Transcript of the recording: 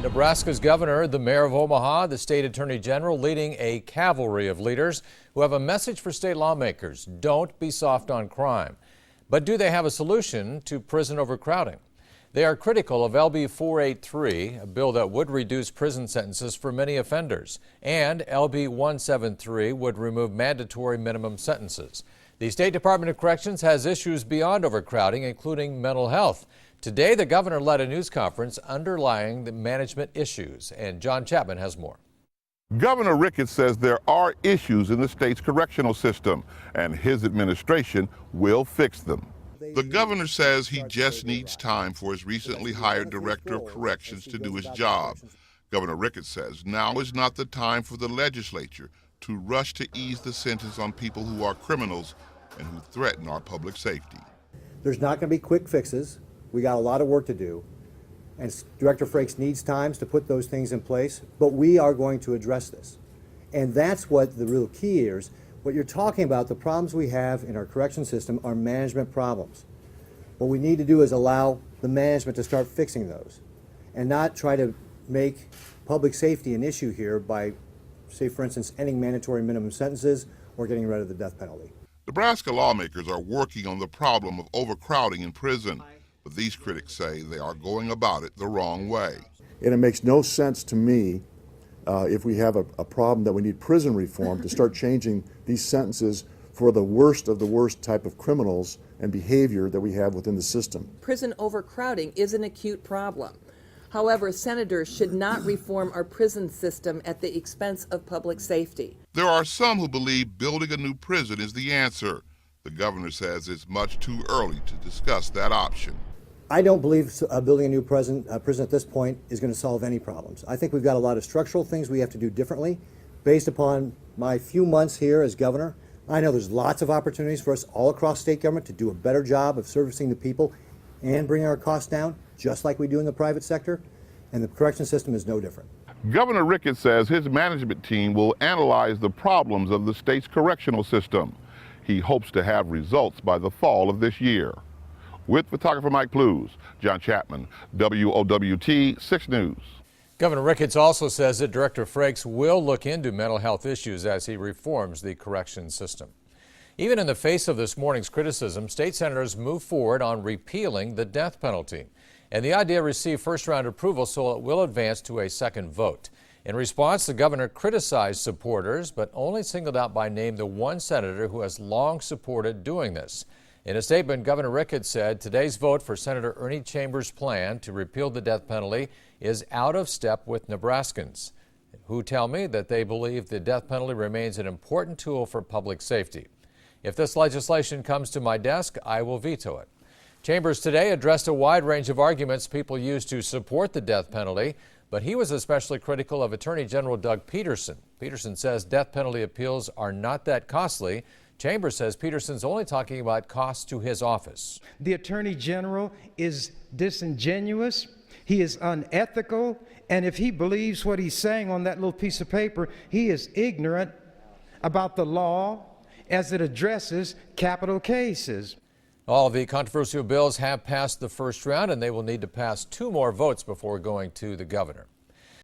Nebraska's governor, the mayor of Omaha, the state attorney general leading a cavalry of leaders who have a message for state lawmakers. Don't be soft on crime. But do they have a solution to prison overcrowding? They are critical of LB 483, a bill that would reduce prison sentences for many offenders, and LB 173 would remove mandatory minimum sentences. The State Department of Corrections has issues beyond overcrowding, including mental health. Today, the governor led a news conference underlying the management issues, and John Chapman has more. Governor Ricketts says there are issues in the state's correctional system, and his administration will fix them. The governor says he just needs time for his recently hired director of corrections to do his job. Governor Ricketts says now is not the time for the legislature to rush to ease the sentence on people who are criminals and who threaten our public safety. There's not going to be quick fixes. We got a lot of work to do, and Director Frakes needs time to put those things in place, but we are going to address this. And that's what the real key is. What you're talking about, the problems we have in our correction system are management problems. What we need to do is allow the management to start fixing those and not try to make public safety an issue here by, say, for instance, ending mandatory minimum sentences or getting rid of the death penalty. Nebraska lawmakers are working on the problem of overcrowding in prison, but these critics say they are going about it the wrong way. And it makes no sense to me if we have a problem that we need prison reform to start changing these sentences for the worst of the worst type of criminals and behavior that we have within the system. Prison overcrowding is an acute problem. However, senators should not reform our prison system at the expense of public safety. There are some who believe building a new prison is the answer. The governor says it's much too early to discuss that option. I don't believe building a new prison at this point is going to solve any problems. I think we've got a lot of structural things we have to do differently. Based upon my few months here as governor, I know there's lots of opportunities for us all across state government to do a better job of servicing the people and bringing our costs down, just like we do in the private sector, and the correction system is no different. Governor Ricketts says his management team will analyze the problems of the state's correctional system. He hopes to have results by the fall of this year. With photographer Mike Plews, John Chapman, WOWT 6 News. Governor Ricketts also says that Director Frakes will look into mental health issues as he reforms the corrections system. Even in the face of this morning's criticism, state senators move forward on repealing the death penalty. And the idea received first-round approval, so it will advance to a second vote. In response, the governor criticized supporters, but only singled out by name the one senator who has long supported doing this. In a statement, Governor Ricketts said today's vote for Senator Ernie Chambers' plan to repeal the death penalty is out of step with Nebraskans, who tell me that they believe the death penalty remains an important tool for public safety. If this legislation comes to my desk, I will veto it. Chambers today addressed a wide range of arguments people use to support the death penalty, but he was especially critical of Attorney General Doug Peterson. Peterson says death penalty appeals are not that costly. Chambers says Peterson's only talking about costs to his office. The Attorney General is disingenuous, he is unethical, and if he believes what he's saying on that little piece of paper, he is ignorant about the law as it addresses capital cases. All of the controversial bills have passed the first round, and they will need to pass 2 more votes before going to the governor.